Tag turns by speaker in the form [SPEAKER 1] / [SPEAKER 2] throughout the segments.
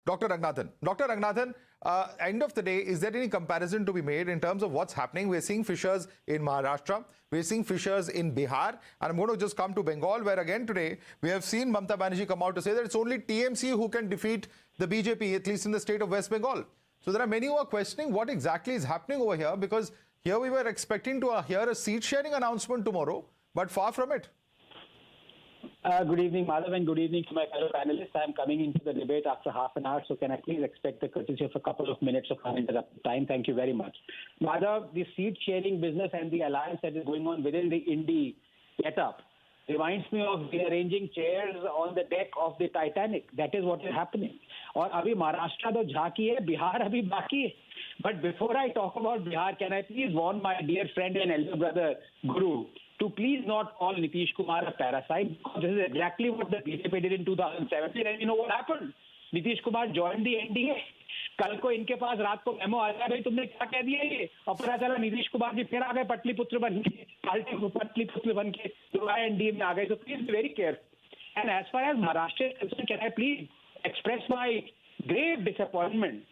[SPEAKER 1] Dr. Ranganathan. Dr. Ranganathan, end of the day, is there any comparison to be made in terms of what's happening? We're seeing fissures in Maharashtra, we're seeing fissures in Bihar, and I'm going to just come to Bengal, where again today we have seen Mamata Banerjee come out to say that it's only TMC who can defeat the BJP, at least in the state of West Bengal. So there are many who are questioning what exactly is happening over here, because here we were expecting to hear a seat-sharing announcement tomorrow, but far from it.
[SPEAKER 2] Good evening, Madhav, and good evening to my fellow panelists. I'm coming into the debate after half an hour, so can I please expect the courtesy of a couple of minutes of uninterrupted time? Thank you very much. Madhav, the seat-sharing business and the alliance that is going on within the I.N.D.I.A setup reminds me of rearranging chairs on the deck of the Titanic. That is what is happening. और अभी महाराष्ट्र तो झांकी है, बिहार अभी बाकी है. But before I talk about Bihar, can I please warn my dear friend and elder brother, Guru, to please not call Nitish Kumar a parasite? This is exactly what the BJP did in 2017, and you know what happened? Nitish Kumar joined the I.N.D.A. कल को इनके पास रात को memo आ गया, भाई तुमने क्या कह दिया ये, और पता चला नीतीश कुमार जी फिर आ गए पटलीपुत्र बन के, पटलीपुत्र बन के I.N.D.A में आ गए. So please be very careful. And as far as Maharashtra is concerned, can I please express my grave disappointment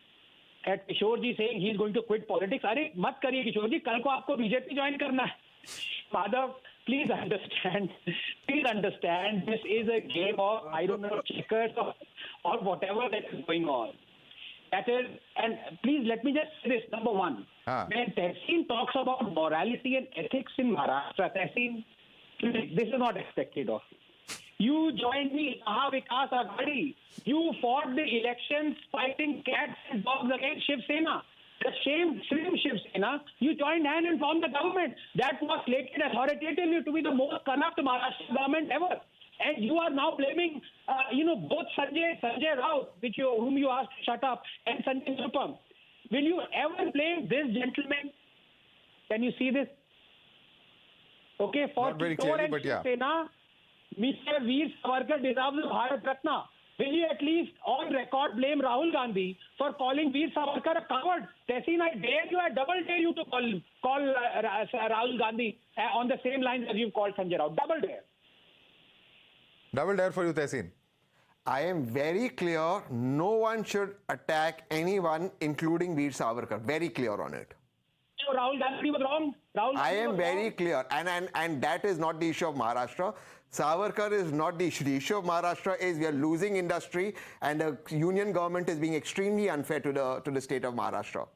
[SPEAKER 2] at Kishore ji saying he is going to quit politics? अरे मत करिए किशोर जी, कल को आपको बीजेपी ज्वाइन करना है. Madhav, please understand, this is a game of, I don't know, checkers or whatever that is going on. That is, and please let me just say this, number one. When Tehseen talks about morality and ethics in Maharashtra, Tehseen, this is not expected of you. You joined me, Vikas Aghadi. You fought the elections fighting cats and dogs against Shiv Sena. The same Shiv Sena, you joined hand and formed the government that was slated authoritatively to be the most corrupt Maharashtra government ever. And you are now blaming, both Sanjay Raut, whom you asked to shut up, and Sanjay Nirupam. Will you ever blame this gentleman? Can you see this? Okay, for
[SPEAKER 1] not very clearly, but yeah.
[SPEAKER 2] Sena, Mr. Veer Savarkar deserves a Bharat Ratna. Will you at least on record blame Rahul Gandhi for calling Veer Savarkar a coward? Tehseen, I double dare you to call Rahul Gandhi on the same lines as you've called Sanjay Raut. Double dare.
[SPEAKER 1] Double dare for you, Tehseen.
[SPEAKER 3] I am very clear, no one should attack anyone, including Veer Savarkar. Very clear on it.
[SPEAKER 2] So Rahul Gandhi was wrong.
[SPEAKER 3] I am very clear, and that is not the issue of Maharashtra. Savarkar is not the issue. The issue of Maharashtra is we are losing industry, and the union government is being extremely unfair to the state of Maharashtra.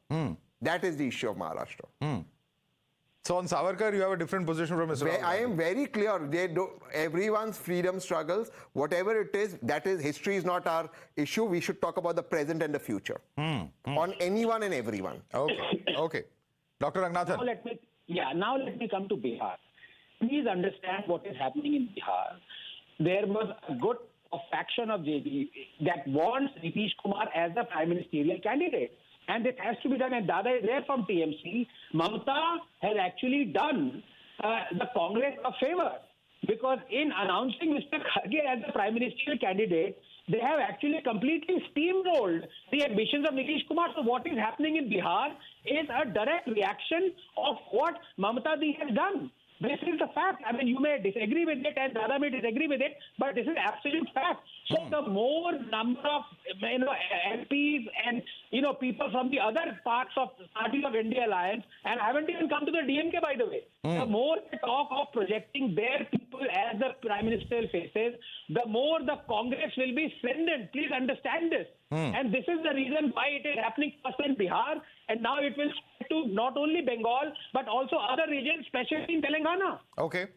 [SPEAKER 3] That is the issue of Maharashtra.
[SPEAKER 1] So on Savarkar, you have a different position from Mr. Rahul.
[SPEAKER 3] I am very clear. Everyone's freedom struggles, whatever it is, that is, history is not our issue. We should talk about the present and the future on anyone and everyone.
[SPEAKER 1] Okay. Dr. Ranganathan.
[SPEAKER 2] Now let me come to Bihar. Please understand what is happening in Bihar. There was a faction of JD that wants Nitish Kumar as the prime ministerial candidate. And it has to be done. And Dada is there from TMC. Mamata has actually done the Congress a favor. Because in announcing Mr. Kharge as the prime ministerial candidate, they have actually completely steamrolled the ambitions of Nitish Kumar. So what is happening in Bihar is a direct reaction of what Mamata Ji has done. This is the fact. I mean, you may disagree with it and Dada may disagree with it, but this is absolute fact. So the more number of MPs and people from the other parts of the party of I.N.D.I.A alliance, and I haven't even come to the DMK, by the way, the more they talk of projecting their people as the prime ministerial faces, the more the Congress will be strengthened. Please understand this. And this is the reason why it is happening first in Bihar, and now it will spread to not only Bengal, but also other regions, especially in Telangana.
[SPEAKER 1] Okay.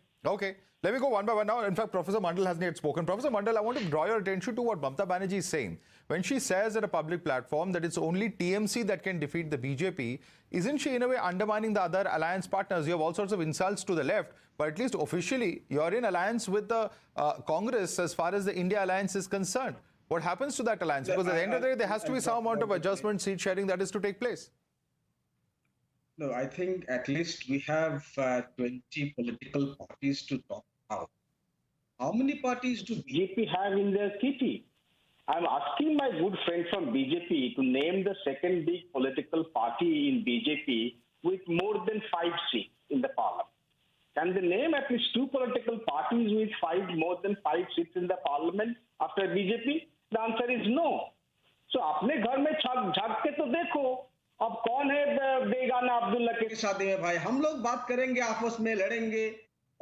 [SPEAKER 1] Let me go one by one now. In fact, Professor Mandal hasn't yet spoken. Professor Mandal, I want to draw your attention to what Mamata Banerjee is saying. When she says at a public platform that it's only TMC that can defeat the BJP, isn't she in a way undermining the other alliance partners? You have all sorts of insults to the left, but at least officially, you're in alliance with the Congress as far as the India alliance is concerned. What happens to that alliance? Because at the end of the day, there has to be some amount of adjustment, seat sharing that is to take place.
[SPEAKER 4] No, I think at least we have 20 political parties to talk about. How many parties do
[SPEAKER 5] BJP have in their kitty? I'm asking my good friend from BJP to name the second big political party in BJP with more than 5 seats in the parliament. Can they name at least 2 political parties with more than 5 seats in the parliament after BJP? The answer is no. सो अपने घर में झांक के तो देखो, अब कौन है बेगाना अब्दुल्ला के
[SPEAKER 4] शादी में भाई हम लोग बात करेंगे, आपस में लड़ेंगे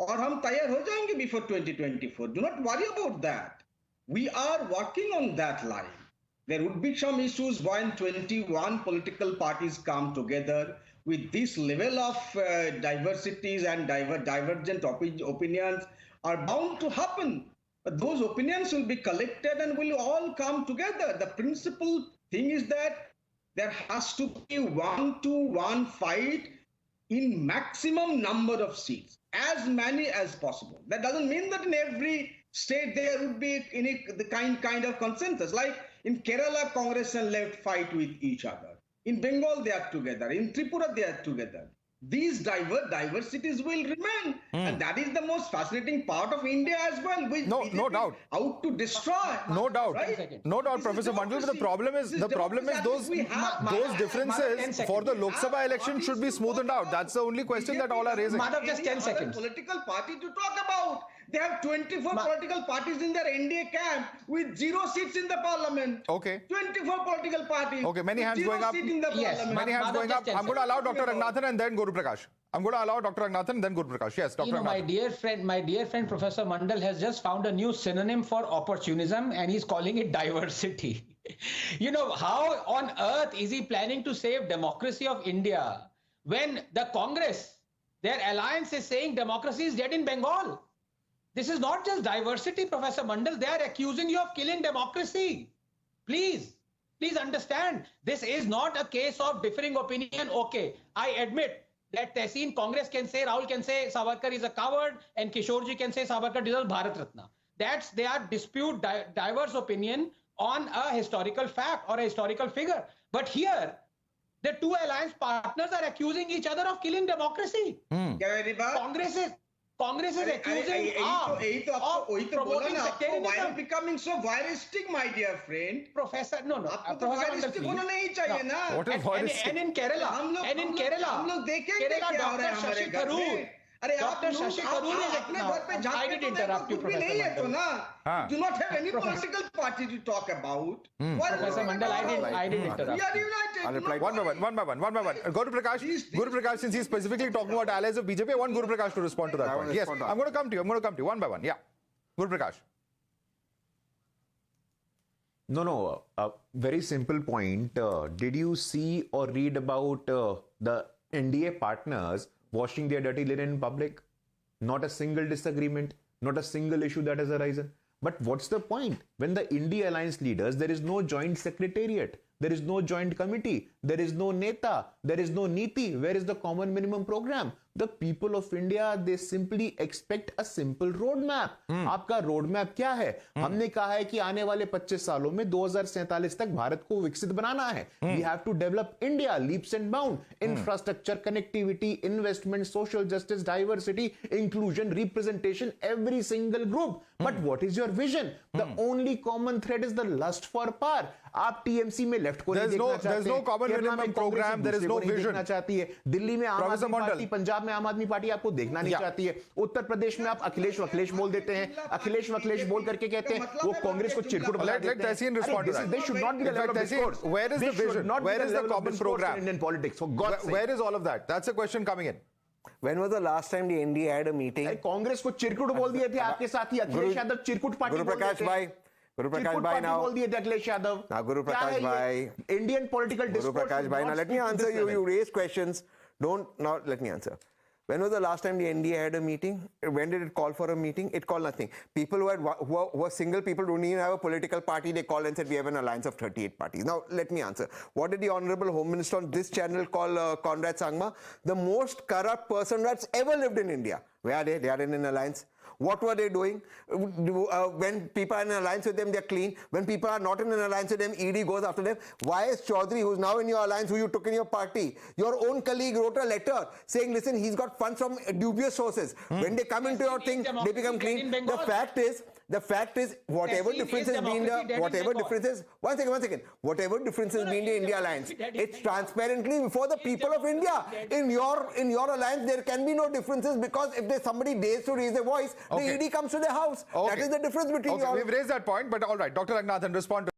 [SPEAKER 4] और हम तैयार हो जाएंगे before 2024. Do not worry about that. We are working on that line. There would be some issues when 21 political parties come together with this level of diversities and divergent opinions are bound to happen. But those opinions will be collected and will all come together. The principal thing is that there has to be 1-to-1 fight in maximum number of seats, as many as possible. That doesn't mean that in every state there would be the kind of consensus. Like in Kerala, Congress and left fight with each other. In Bengal, they are together. In Tripura, they are together. These diversities will remain, and that is the most fascinating part of India as well. Which
[SPEAKER 1] no doubt,
[SPEAKER 4] out to destroy.
[SPEAKER 1] No doubt,
[SPEAKER 4] right?
[SPEAKER 1] No doubt, Professor Mandal. But the problem is those differences for the Lok Sabha election should be smoothened out. That's the only question that all are raising.
[SPEAKER 6] Madhav, just 10 seconds.
[SPEAKER 4] Political party to talk about. They have 24 political parties in their N.D.A camp with 0 seats in the parliament.
[SPEAKER 1] Okay.
[SPEAKER 4] 24 political parties.
[SPEAKER 1] Okay, many hands going up.
[SPEAKER 6] Yes,
[SPEAKER 1] many hands going up. I'm going to allow Dr. Ranganathan and then Guru Prakash. I'm going to allow Dr. Ranganathan and then Guru Prakash. Yes, Dr. Ranganathan.
[SPEAKER 6] My dear friend Professor Mandal has just found a new synonym for opportunism, and he's calling it diversity. You know, how on earth is he planning to save democracy of India when the Congress, their alliance, is saying democracy is dead in Bengal? This is not just diversity, Professor Mandal. They are accusing you of killing democracy. Please understand. This is not a case of differing opinion. Okay, I admit that Tehseen Congress can say, Rahul can say Savarkar is a coward, and Kishorji can say Savarkar deserves Bharat Ratna. They are diverse opinion on a historical fact or a historical figure. But here, the two alliance partners are accusing each other of killing democracy. Congress is accusing of promoting sectarianism.
[SPEAKER 4] Why are you becoming so voyeuristic, my dear friend?
[SPEAKER 6] Professor, no.
[SPEAKER 4] आपको तो voyeuristic होना नहीं चाहिए ना.
[SPEAKER 1] What is voyeuristic?
[SPEAKER 6] And in Kerala,
[SPEAKER 4] हम लोग देखेंगे क्या हो रहा है हमारे घर में. अरे
[SPEAKER 6] Dr. Shashi Tharoor is
[SPEAKER 4] अपने घर पे
[SPEAKER 6] I did interrupt you,
[SPEAKER 4] कुछ भी नहीं है तो ना. Do not have any political party to talk about.
[SPEAKER 6] Professor Mandal, I did interrupt.
[SPEAKER 4] We are united.
[SPEAKER 1] One by one. Guru Prakash, since he's specifically talking about allies of BJP, I want Guru Prakash to respond to that point. Yes, I'm going to come to you. One by one. Yeah. Guru Prakash.
[SPEAKER 7] No. Very simple point. Did you see or read about the N.D.A partners washing their dirty linen in public? Not a single disagreement, not a single issue that has arisen. But what's the point? When the N.D.A alliance leaders, there is no joint secretariat, there is no joint committee, there is no neta, there is no niti. Where is the common minimum program? The people of India, they simply expect a simple roadmap. आपका roadmap क्या है? हमने कहा है कि आने वाले 25 सालों में 2047 तक भारत को विकसित बनाना है. We have to develop India leaps and bounds. Infrastructure, connectivity, investment, social justice, diversity, inclusion, representation, every single group. But what is your vision? The only common thread is the lust for power. आप TMC में left को नहीं देखना चाहते.
[SPEAKER 1] There's no common minimum program. There is no vision.
[SPEAKER 7] चाहती है. दिल्ली में आम आदमी पार्टी, पंजाब में आम आदमी पार्टी आपको देखना नहीं चाहती है. उत्तर प्रदेश में आप अखिलेश बोल देते हैं. अखिलेश बोल करके कहते हैं वो कांग्रेस को चिरकुट बना देते हैं.
[SPEAKER 1] Let Tehseen respond to that.
[SPEAKER 7] They should not be the level of discourse.
[SPEAKER 1] Where is the vision? Where is the common program?
[SPEAKER 7] In Indian politics, for God's sake.
[SPEAKER 1] Where is all of that? That's a question coming in.
[SPEAKER 3] When was the last time the N.D.A had a meeting?
[SPEAKER 7] Congress को चिरकुट बोल दिए थे आपके साथ ही अखिलेश यादव चिरकुट party.
[SPEAKER 3] गुरु प्रकाश भाई now
[SPEAKER 7] बोल दिए थे Akhilesh Yadav.
[SPEAKER 3] Now Guru Prakash bhai,
[SPEAKER 7] Indian political discourse.
[SPEAKER 3] Guru Prakash bhai, now let me answer you. You raise questions. Let me answer. When was the last time the N.D.A had a meeting? When did it call for a meeting? It called nothing. People who were single people who don't even have a political party, they called and said we have an alliance of 38 parties. Now let me answer. What did the Honorable Home Minister on this channel call Conrad Sangma? The most corrupt person that's ever lived in India. Where are they? They are in an alliance. What were they doing? When people are in an alliance with them, they're clean. When people are not in an alliance with them, ED goes after them. Y.S. Chaudhary, who's now in your alliance, who you took in your party, your own colleague wrote a letter saying, listen, he's got funds from dubious sources. When they come into your thing, they become clean. The fact is, whatever differences been the, whatever differences been the India alliance, it's transparently before the people of India. In your alliance, there can be no differences because if there's somebody dares to raise their voice, the ED comes to their house. That is the difference between you all.
[SPEAKER 1] We've raised that point, but all right, Dr. Ranganathan, respond to